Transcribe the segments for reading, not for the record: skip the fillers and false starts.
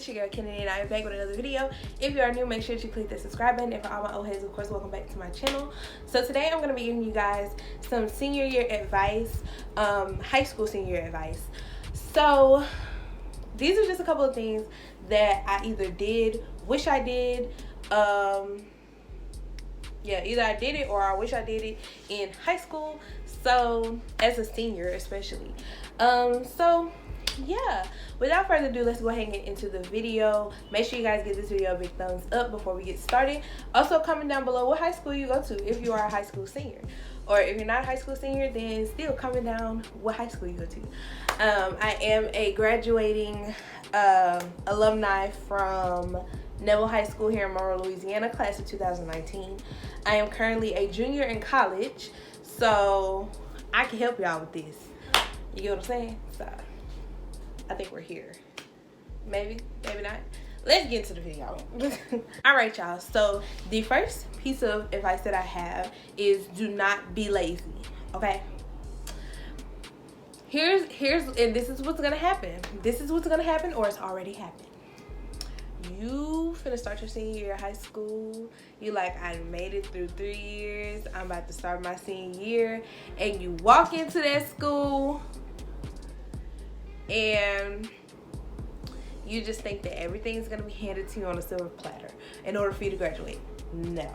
It's your girl Kennedy and I am back with another video. If you are new, make sure that you click the subscribe button. And for all my old heads, of course, welcome back to my channel. So today I'm going to be giving you guys some senior year advice, high school senior year advice. So these are just a couple of things that I either did, wish I did, either I did it or I wish I did it in high school, so as a senior especially. So yeah, without further ado, let's go ahead and get into the video. Make sure you guys give this video a big thumbs up before we get started. Also, comment down below what high school you go to if you are a high school senior, or if you're not a high school senior, then still comment down what high school you go to. I am a graduating alumni from Neville High School here in Monroe, Louisiana, class of 2019. I am currently a junior in college, so I can help y'all with this. You get what I'm saying? So I think we're here. Maybe, maybe not. Let's get into the video. All right, y'all. So the first piece of advice that I have is do not be lazy. Okay. And this is what's gonna happen. This is what's gonna happen, or it's already happened. You finna start your senior year of high school. You like, I made it through 3 years. I'm about to start my senior year, and you walk into that school, and you just think that everything's gonna be handed to you on a silver platter in order for you to graduate. No.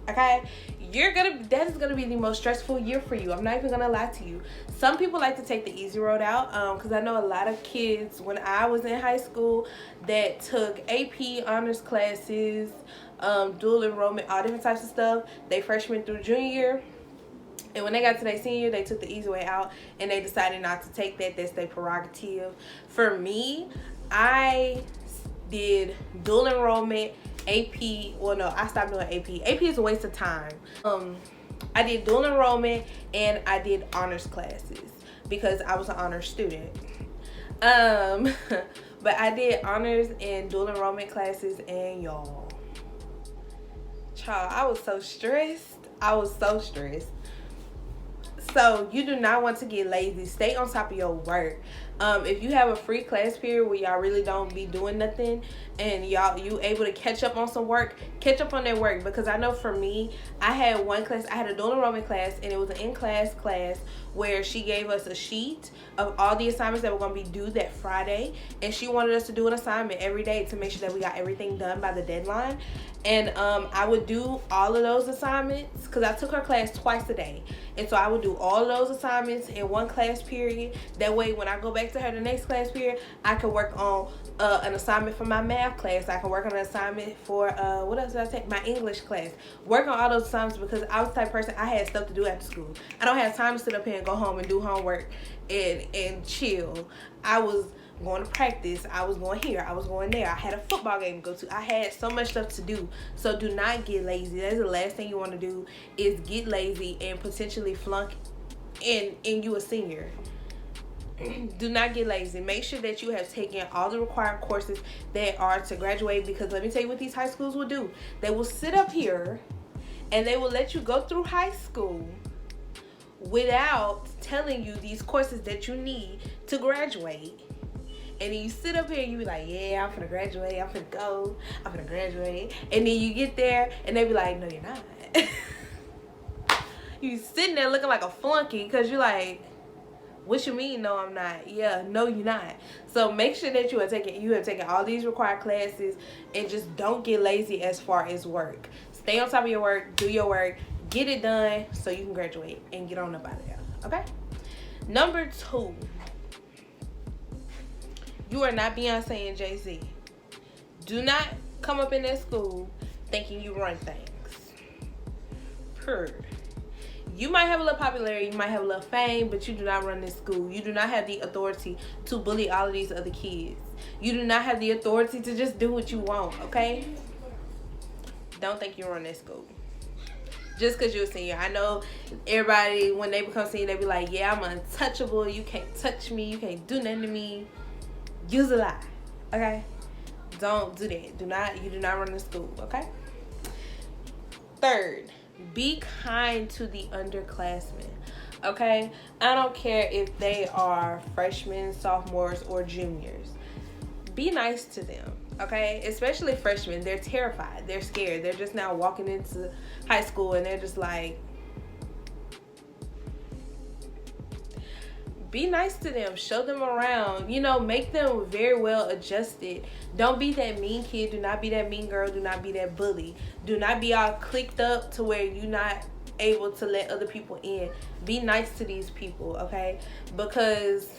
Okay, that is gonna be the most stressful year for you. I'm not even gonna lie to you. Some people like to take the easy road out, because I know a lot of kids when I was in high school that took AP honors classes, dual enrollment, all different types of stuff. They freshman through junior year, and when they got to their senior, they took the easy way out and they decided not to take that. That's their prerogative. For me, I did dual enrollment, AP. Well, no, I stopped doing AP. AP is a waste of time. I did dual enrollment and I did honors classes because I was an honors student. But I did honors and dual enrollment classes, and y'all, child, I was so stressed. I was so stressed. So you do not want to get lazy. Stay on top of your work. If you have a free class period where y'all really don't be doing nothing and you able to catch up on some work, catch up on that work. Because I know for me, I had one class, I had a dual enrollment class, and it was an in-class class where she gave us a sheet of all the assignments that were going to be due that Friday, and she wanted us to do an assignment every day to make sure that we got everything done by the deadline. And I would do all of those assignments because I took her class twice a day, and so I would do all of those assignments in one class period. That way when I go back to her the next class period, I could work on an assignment for my math class. I can work on an assignment for what else did I take? My English class. Work on all those assignments because I was the type of person, I had stuff to do after school. I don't have time to sit up here and go home and do homework and chill. I was going to practice, I was going here, I was going there, I had a football game to go to. I had so much stuff to do. So do not get lazy. That's the last thing you want to do, is get lazy and potentially flunk in you a senior. Do not get lazy. Make sure that you have taken all the required courses that are to graduate, because let me tell you what these high schools will do. They will sit up here and they will let you go through high school without telling you these courses that you need to graduate. And then you sit up here and you be like, yeah, I'm finna graduate, I'm finna go, I'm finna graduate. And then you get there and they be like, no, you're not. You sitting there looking like a flunky because you're like, what you mean, no, I'm not? Yeah, no, you're not. So make sure that you have taken all these required classes, and just don't get lazy as far as work. Stay on top of your work, do your work, get it done so you can graduate and get on up out of there, okay? Number 2. You are not Beyonce and Jay-Z. Do not come up in that school thinking you run things. You might have a little popularity, you might have a little fame, but you do not run this school. You do not have the authority to bully all of these other kids. You do not have the authority to just do what you want, okay? Don't think you run this school just because you're a senior. I know everybody, when they become senior, they be like, yeah, I'm untouchable. You can't touch me. You can't do nothing to me. Use a lie, okay? Don't do that. You do not run the school, okay? 3rd, be kind to the underclassmen, okay? I don't care if they are freshmen, sophomores, or juniors. Be nice to them. Okay, especially freshmen, they're terrified, they're scared, they're just now walking into high school and they're just like, be nice to them, show them around, make them very well adjusted. Don't be that mean kid, do not be that mean girl, do not be that bully, do not be all clicked up to where you're not able to let other people in. Be nice to these people, okay? Because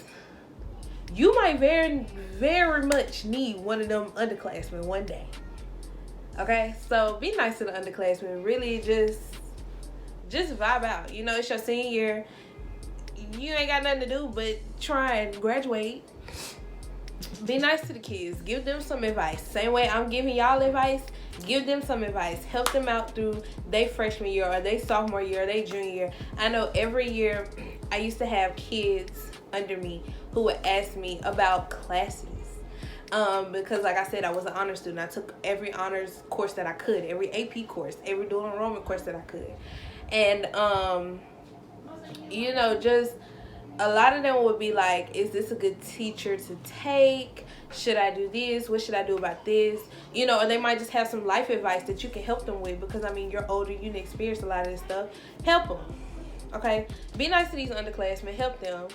you might very, very much need one of them underclassmen one day. Okay? So be nice to the underclassmen. Really just vibe out. It's your senior year. You ain't got nothing to do but try and graduate. Be nice to the kids. Give them some advice. Same way I'm giving y'all advice, give them some advice. Help them out through their freshman year or their sophomore year or their junior year. I know every year I used to have kids under me who would ask me about classes. Because like I said, I was an honor student. I took every honors course that I could, every AP course, every dual enrollment course that I could. And just a lot of them would be like, is this a good teacher to take? Should I do this? What should I do about this? Or they might just have some life advice that you can help them with, because you're older, you've experienced a lot of this stuff. Help them, okay? Be nice to these underclassmen. Help them,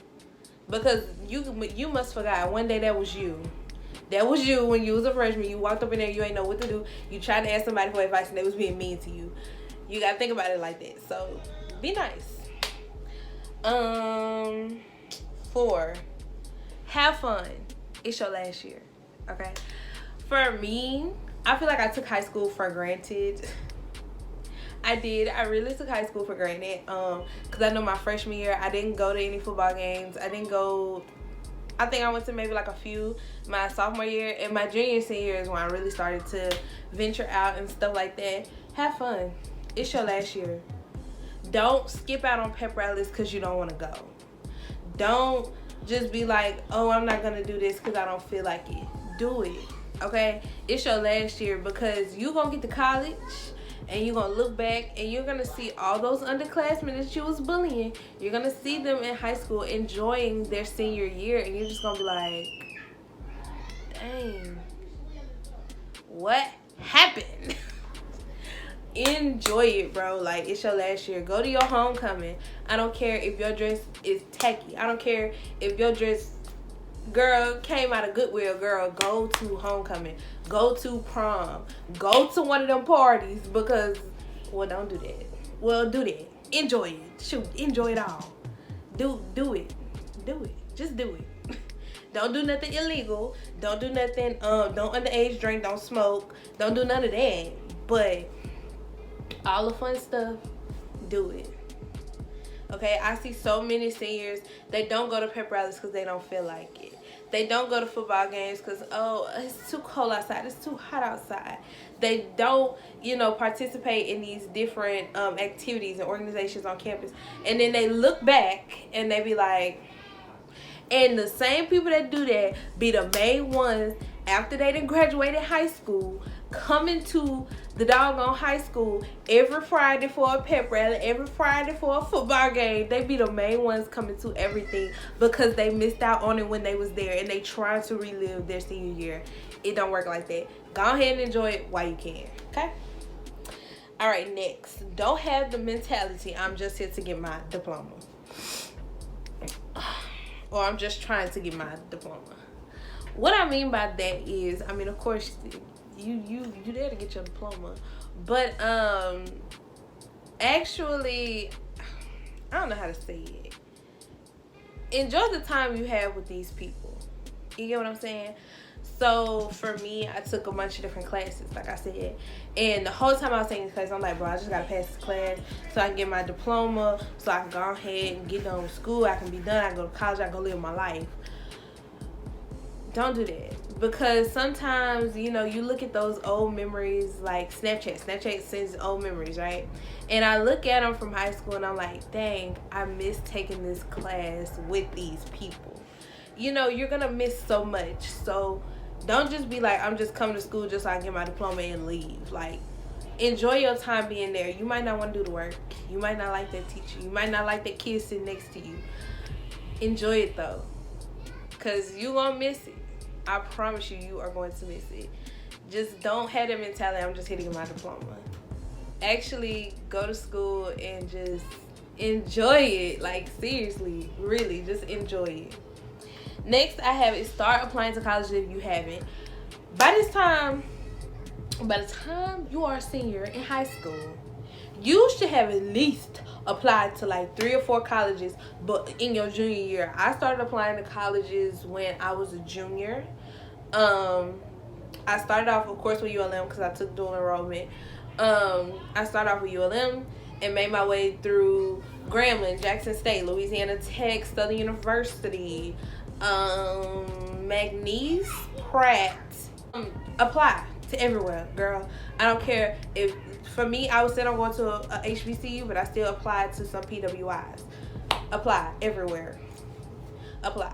because you must forgot one day that was you. That was you when you was a freshman. You walked up in there, you ain't know what to do. You tried to ask somebody for advice and they was being mean to you. You gotta think about it like that. So be nice. 4, have fun. It's your last year, okay? For me, I feel like I took high school for granted. I did. I really took high school for granted. Because I know my freshman year, I didn't go to any football games. I think I went to maybe like a few my sophomore year, and my junior and senior year is when I really started to venture out and stuff like that. Have fun. It's your last year. Don't skip out on pep rallies because you don't want to go. Don't just be like, oh, I'm not going to do this because I don't feel like it. Do it, okay? It's your last year, because you're going to get to college and you're going to look back and you're going to see all those underclassmen that you was bullying. You're going to see them in high school enjoying their senior year, and you're just going to be like, dang, what happened? Enjoy it, bro. Like, it's your last year. Go to your homecoming. I don't care if your dress is tacky. I don't care if your dress, girl, came out of Goodwill. Girl, go to homecoming. Go to prom. Go to one of them parties, because, well, don't do that. Well, do that. Enjoy it. Shoot, enjoy it all. Do it. Do it. Just do it. Don't do nothing illegal. Don't do nothing, don't underage drink. Don't smoke. Don't do none of that. But all the fun stuff, do it. Okay, I see so many seniors, they don't go to pep rallies because they don't feel like it. They don't go to football games because, oh, it's too cold outside, it's too hot outside. They don't, participate in these different activities and organizations on campus. And then they look back and they be like, and the same people that do that be the main ones after they done graduated high school, coming to the doggone high school every Friday for a pep rally, every Friday for a football game. They be the main ones coming to everything because they missed out on it when they was there, and they trying to relive their senior year. It don't work like that. Go ahead and enjoy it while you can, okay? All right, next. Don't have the mentality, I'm just here to get my diploma. Or I'm just trying to get my diploma. What I mean by that is, of course, you there to get your diploma, but actually, I don't know how to say it. Enjoy the time you have with these people. You get what I'm saying? So for me, I took a bunch of different classes, like I said, and the whole time I was taking this class, I'm like, bro, I just gotta pass this class so I can get my diploma, so I can go ahead and get done with school. I can be done. I can go to college. I can go live my life. Don't do that, because sometimes, you look at those old memories, like Snapchat sends old memories, right? And I look at them from high school and I'm like, dang, I miss taking this class with these people. You're gonna miss so much. So don't just be like, I'm just coming to school just so I can get my diploma and leave. Like, enjoy your time being there. You might not want to do the work. You might not like that teacher. You might not like that kid sitting next to you. Enjoy it though, because you gonna miss it. I promise you, you are going to miss it. Just don't have that mentality, I'm just here to get my diploma. Actually, go to school and just enjoy it. Like, seriously, really, just enjoy it. Next, I have is start applying to college if you haven't. By the time you are a senior in high school, you should have at least applied to like 3 or 4 colleges, but in your junior year. I started applying to colleges when I was a junior. I started off, of course, with ULM because I took dual enrollment. I started off with ULM and made my way through Grambling, Jackson State, Louisiana Tech, Southern University, McNeese, Pratt. Apply to everywhere, girl. I don't care if, for me, I was set on going to a HBCU, but I still applied to some PWIs. Apply everywhere. Apply.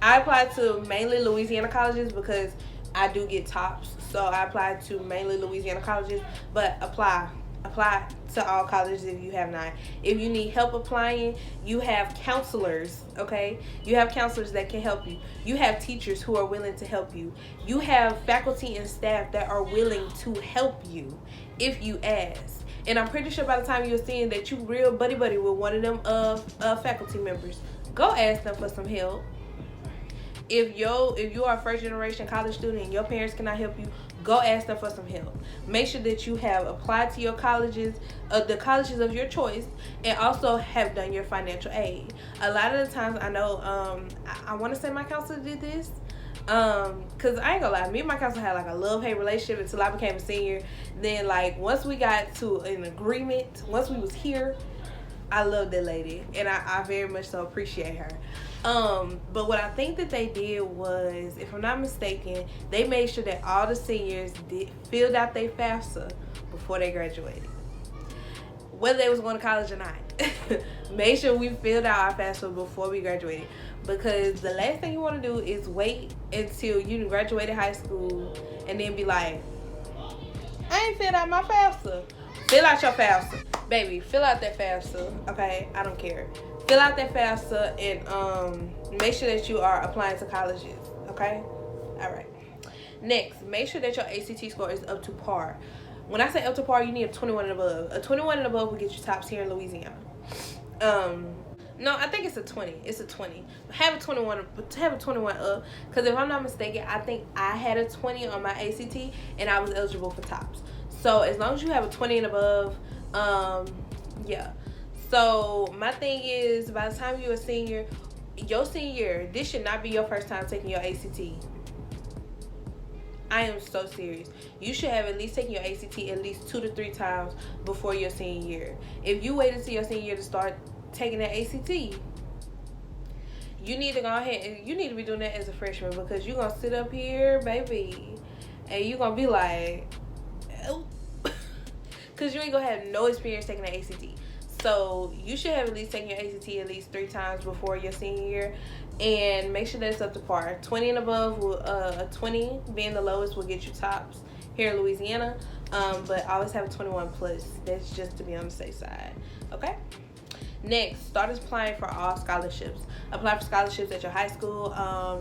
I applied to mainly Louisiana colleges because I do get tops. So I applied to mainly Louisiana colleges, but apply to all colleges if you have not. If you need help applying, you have counselors, okay? You have counselors that can help you. You have teachers who are willing to help you. You have faculty and staff that are willing to help you if you ask. And I'm pretty sure by the time you're seeing that you real buddy with one of them faculty members, go ask them for some help. If you are a first generation college student and your parents cannot help you, go ask them for some help. Make sure that you have applied to your colleges, the colleges of your choice, and also have done your financial aid. A lot of the times, I know, I want to say my counselor did this, because I ain't gonna lie, me and my counselor had like a love-hate relationship until I became a senior. Then like once we got to an agreement, once we was here, I love that lady, and I very much so appreciate her. But what I think that they did was, if I'm not mistaken, they made sure that all the seniors filled out their FAFSA before they graduated, whether they was going to college or not. Make sure we filled out our FAFSA before we graduated, because the last thing you want to do is wait until you graduated high school and then be like, I ain't filled out my FAFSA. Fill out your FAFSA. Baby, fill out that FAFSA, okay? I don't care. Fill out that FAFSA and make sure that you are applying to colleges, okay? All right. Next, make sure that your ACT score is up to par. When I say up to par, you need a 21 and above. A 21 and above will get you tops here in Louisiana. No, I think it's a 20. It's a 20. Have a 21 up, because if I'm not mistaken, I think I had a 20 on my ACT and I was eligible for tops. So as long as you have a 20 and above, yeah. So my thing is, by the time you're a senior, your senior year, this should not be your first time taking your ACT. I am so serious. You should have at least taken your ACT at least 2 to 3 times before your senior year. If you wait until your senior year to start taking that ACT, you need to go ahead and you need to be doing that as a freshman, because you're going to sit up here, baby, and you're going to be like, oh, because you ain't going to have no experience taking the ACT. So you should have at least taken your ACT at least 3 times before your senior year, and make sure that it's up to par. 20 and above, a 20 being the lowest, will get you tops here in Louisiana, but always have a 21 plus. That's just to be on the safe side, okay? Next, start applying for all scholarships. Apply for scholarships at your high school.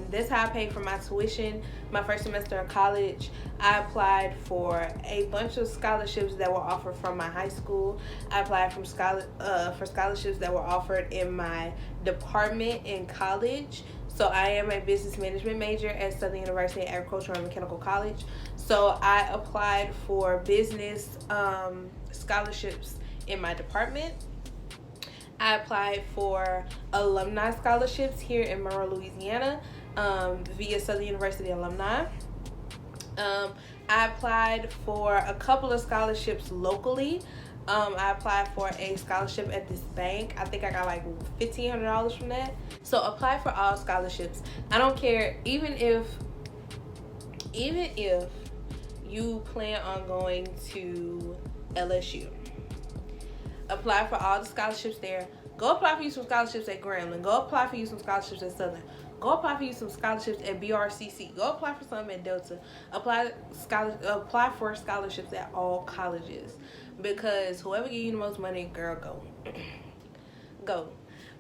That's how I paid for my tuition my first semester of college. I applied for a bunch of scholarships that were offered from my high school. I applied for scholarships that were offered in my department in college. So I am a business management major at Southern University Agricultural and Mechanical College. So I applied for business scholarships in my department. I applied for alumni scholarships here in Monroe, Louisiana, via Southern University alumni. I applied for a couple of scholarships locally. I applied for a scholarship at this bank. I think I got like $1,500 from that. So apply for all scholarships. I don't care, even if you plan on going to LSU. Apply for all the scholarships there. Go apply for you some scholarships at Grambling. Go apply for you some scholarships at Southern. Go apply for you some scholarships at BRCC. Go apply for some at Delta. Apply for scholarships at all colleges, because whoever gives you the most money, girl, go. Go.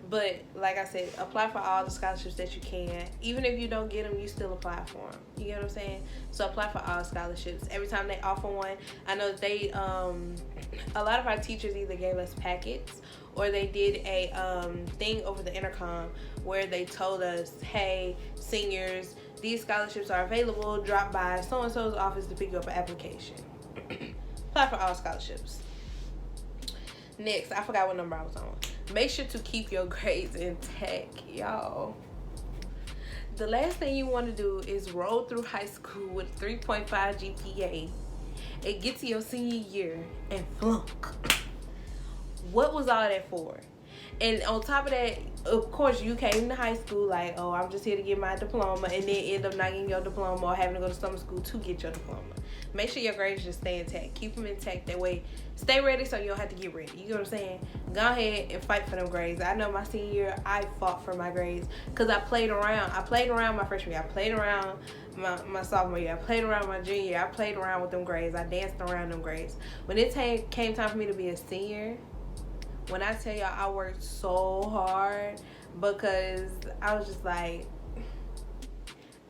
But like I said, apply for all the scholarships that you can. Even if you don't get them, you still apply for them. You get what I'm saying? So apply for all scholarships. Every time they offer one, I know they a lot of our teachers either gave us packets or they did a thing over the intercom where they told us, hey, seniors, these scholarships are available. Drop by so and so's office to pick you up an application. Apply for all scholarships. Next, I forgot what number I was on. Make sure to keep your grades intact, y'all. The last thing you want to do is roll through high school with 3.5 GPA and get to your senior year and flunk. What was all that for? And on top of that, of course, you came to high school like, oh, I'm just here to get my diploma, and then end up not getting your diploma or having to go to summer school to get your diploma. Make sure your grades just stay intact. Keep them intact. That way, stay ready so you don't have to get ready. You know what I'm saying? Go ahead and fight for them grades. I know my senior year, I fought for my grades because I played around. I played around my freshman year. I played around my sophomore year. I played around my junior year. I played around with them grades. I danced around them grades. When it came time for me to be a senior, when I tell y'all I worked so hard because I was just like,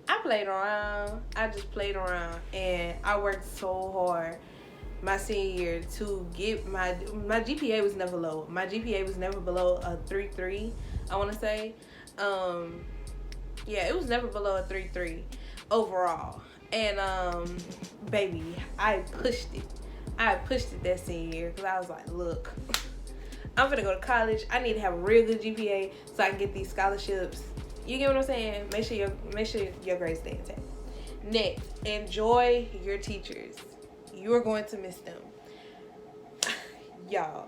I played around. I just played around, and I worked so hard my senior year to get my GPA was never low. My GPA was never below a 3.3. I want to say, yeah, it was never below a 3.3 overall. And baby, I pushed it. I pushed it that senior year because I was like, look, I'm gonna go to college. I need to have a real good GPA so I can get these scholarships. You get what I'm saying? Make sure your grades stay intact. Next, enjoy your teachers. You are going to miss them, y'all.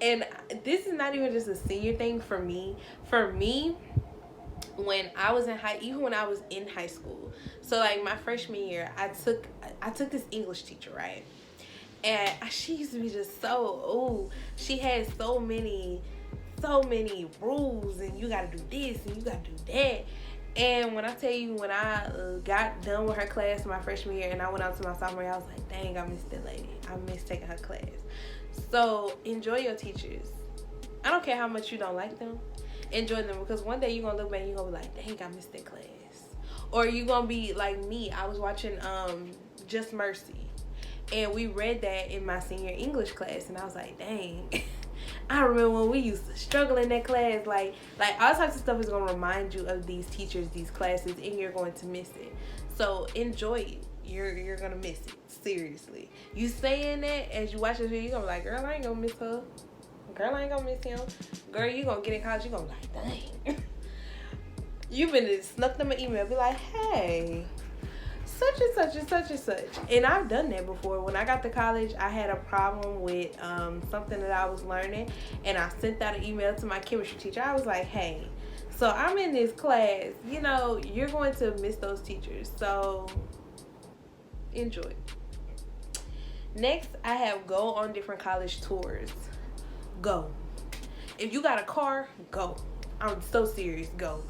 And this is not even just a senior thing for me. For me, when I was even when I was in high school. So like my freshman year, I took this English teacher, right? And she used to be just she had so many rules, and you gotta do this and you gotta do that. And when I tell you, when I got done with her class my freshman year and I went out to my sophomore year, I was like, dang, I miss that lady. I miss taking her class. So enjoy your teachers. I don't care how much you don't like them. Enjoy them, because one day you're gonna look back and you're gonna be like, dang, I missed that class. Or you're gonna be like me. I was watching Just Mercy, and we read that in my senior English class, and I was like, dang, I remember when we used to struggle in that class. Like all types of stuff is going to remind you of these teachers, these classes, and you're going to miss it. So enjoy it. You're going to miss it. Seriously. You saying that as you watch this video, you're going to be like, girl, I ain't going to miss her. Girl, I ain't going to miss him. Girl, you going to get in college, you're going to be like, dang. You've been snuck them an email, be like, hey, such and such and such and such. And I've done that before. When I got to college, I had a problem with something that I was learning, and I sent out an email to my chemistry teacher. I was like, hey, so I'm in this class, you know, you're going to miss those teachers, so enjoy. Next, I have go on different college tours. Go. If you got a car, go. I'm so serious. Go.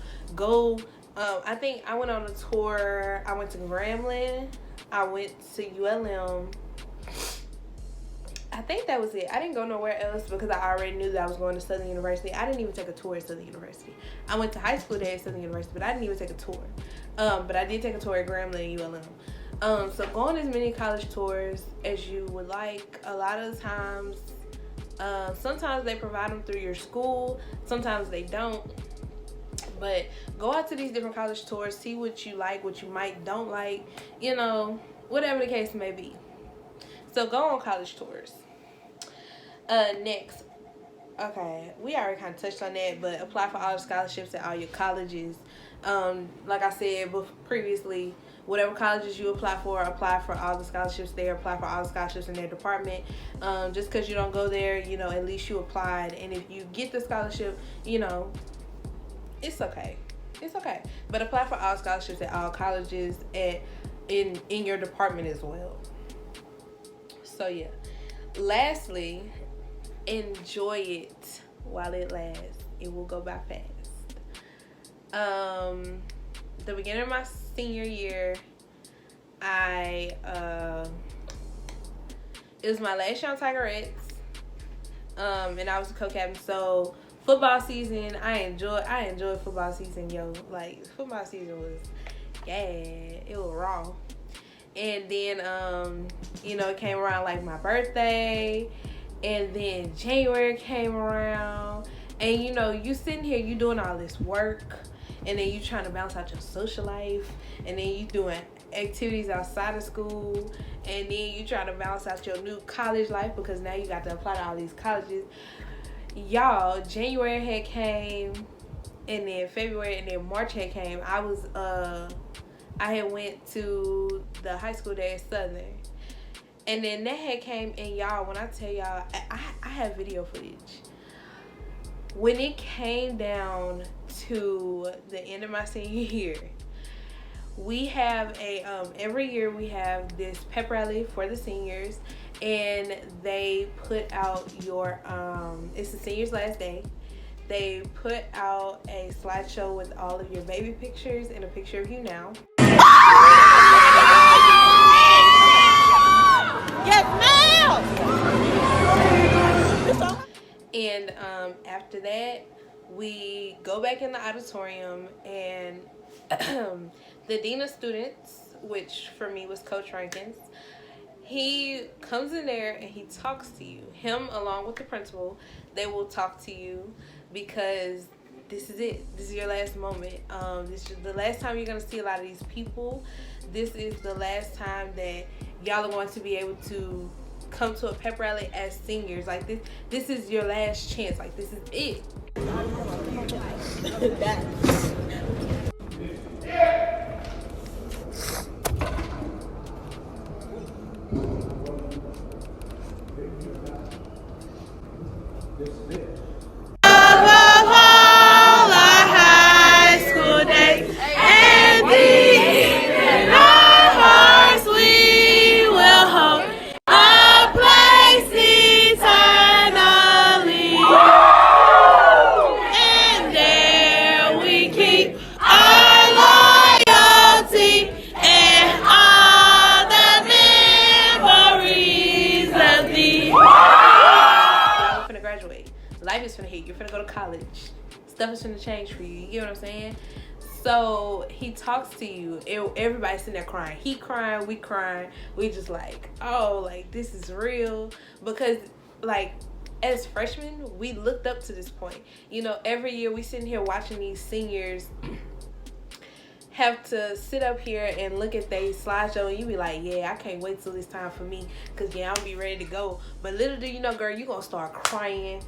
I think I went on a tour. I went to Grambling. I went to ULM. I think that was it. I didn't go nowhere else because I already knew that I was going to Southern University. I didn't even take a tour at Southern University. I went to high school there at Southern University, but I didn't even take a tour. But I did take a tour at Grambling and ULM. So go on as many college tours as you would like. A lot of the times, sometimes they provide them through your school. Sometimes they don't. But go out to these different college tours, see what you like, what you don't like, you know, whatever the case may be. So go on college tours. Next, okay, we already kind of touched on that, but apply for all the scholarships at all your colleges. Like I said previously, whatever colleges you apply for all the scholarships there, apply for all the scholarships in their department. Just because you don't go there, you know, at least you applied. And if you get the scholarship, you know, it's okay. It's okay. But apply for all scholarships at all colleges in your department as well. So yeah. Lastly, enjoy it while it lasts. It will go by fast. The beginning of my senior year, it was my last year on Tigerettes. And I was a co-captain. So Football season, I enjoyed football season, yo. Like, football season was, yeah, it was raw. And then, it came around like my birthday, and then January came around, and you sitting here, you doing all this work, and then you trying to balance out your social life, and then you doing activities outside of school, and then you trying to balance out your new college life, because now you got to apply to all these colleges. Y'all, January had came, and then February, and then March had came. I had went to the high school there at Southern, and then that had came, and y'all, when I tell y'all, I have video footage. When it came down to the end of my senior year, we have every year we have this pep rally for the seniors, and they put out your it's the seniors last day. They put out a slideshow with all of your baby pictures and a picture of you now. Yes, ma'am. And after that, we go back in the auditorium, and the dean of students, which for me was Coach Rankins, he comes in there and he talks to you. Him along with the principal, they will talk to you, because this is it. This is your last moment. This is the last time you're going to see a lot of these people. This is the last time that y'all are going to be able to come to a pep rally as seniors. Like, this is your last chance. Like, this is it. Life is finna hit. You're finna go to college. Stuff is finna change for you. You get what I'm saying? So he talks to you. Everybody's sitting there crying. He crying. We crying. We just like, oh, like, this is real. Because, like, as freshmen, we looked up to this point. Every year we sitting here watching these seniors have to sit up here and look at their slideshow, and you be like, yeah, I can't wait till it's time for me, because yeah, I'll be ready to go. But little do you know, girl, you gonna start crying.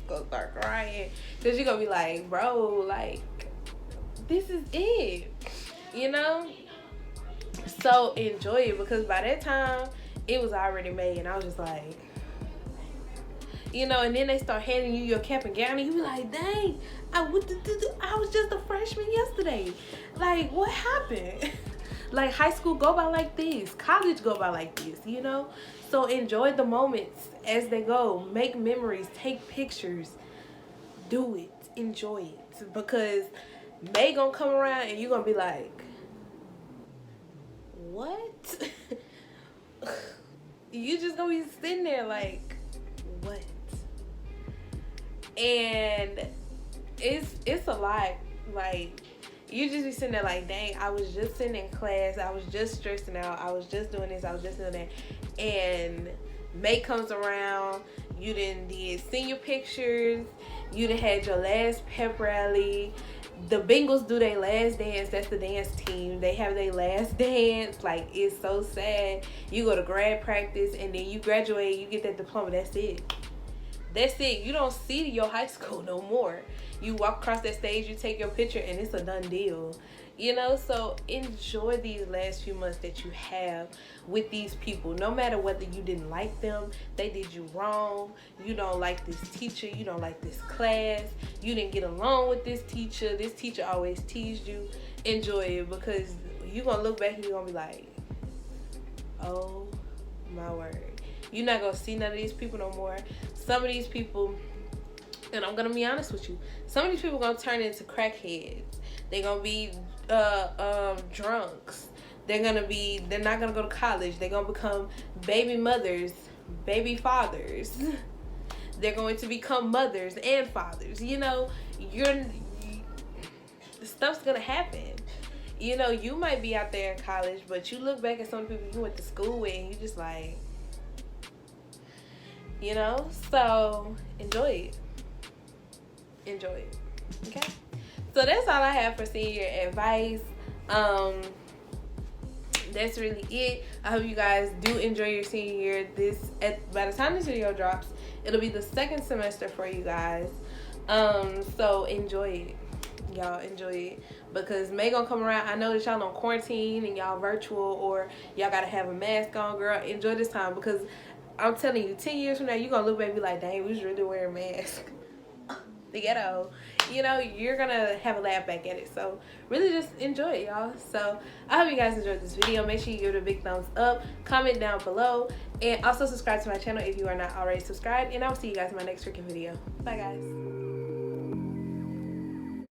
Because you're gonna be like, bro, like, this is it, So enjoy it, because by that time it was already made, and I was just like, and then they start handing you your cap and gown, and you be like, dang, I was just a freshman yesterday. Like, what happened? Like, high school go by like this, college go by like this, So enjoy the moments as they go. Make memories, take pictures, do it, enjoy it, because May gonna come around and you gonna be like, what? You just gonna be sitting there like, what? And it's a lot. Like, you just be sitting there like, dang, I was just sitting in class, I was just stressing out, I was just doing this, I was just doing that, and May comes around, you done did senior pictures, you done had your last pep rally, the Bengals do their last dance, that's the dance team, they have their last dance. Like, it's so sad. You go to grad practice, and then you graduate, you get that diploma, that's it. You don't see your high school no more. You walk across that stage, you take your picture, and it's a done deal. So enjoy these last few months that you have with these people. No matter whether you didn't like them, they did you wrong, you don't like this teacher, you don't like this class, you didn't get along with this teacher always teased you. Enjoy it, because you're going to look back and you're going to be like, oh my word. You're not going to see none of these people no more. Some of these people, and I'm going to be honest with you, some of these people are going to turn into crackheads. They're going to be drunks. They're not going to go to college. They're going to become baby mothers, baby fathers. They're going to become mothers and fathers. You know, stuff's gonna happen. You know, you might be out there in college, but you look back at some people you went to school with and you just like, you know? So enjoy it. Enjoy it. Okay? So that's all I have for senior advice. That's really it. I hope you guys do enjoy your senior year. By the time this video drops, it'll be the second semester for you guys. So enjoy it. Y'all enjoy it, because May gonna come around. I know that y'all on quarantine and y'all virtual, or y'all gotta have a mask on. Girl, enjoy this time, because I'm telling you, 10 years from now, you gonna look back and be like, dang, we was really wearing masks. The ghetto. You know, you're gonna have a laugh back at it. So really just enjoy it, y'all. So I hope you guys enjoyed this video. Make sure you give it a big thumbs up, comment down below, and also subscribe to my channel if you are not already subscribed. And I'll see you guys in my next freaking video. Bye guys.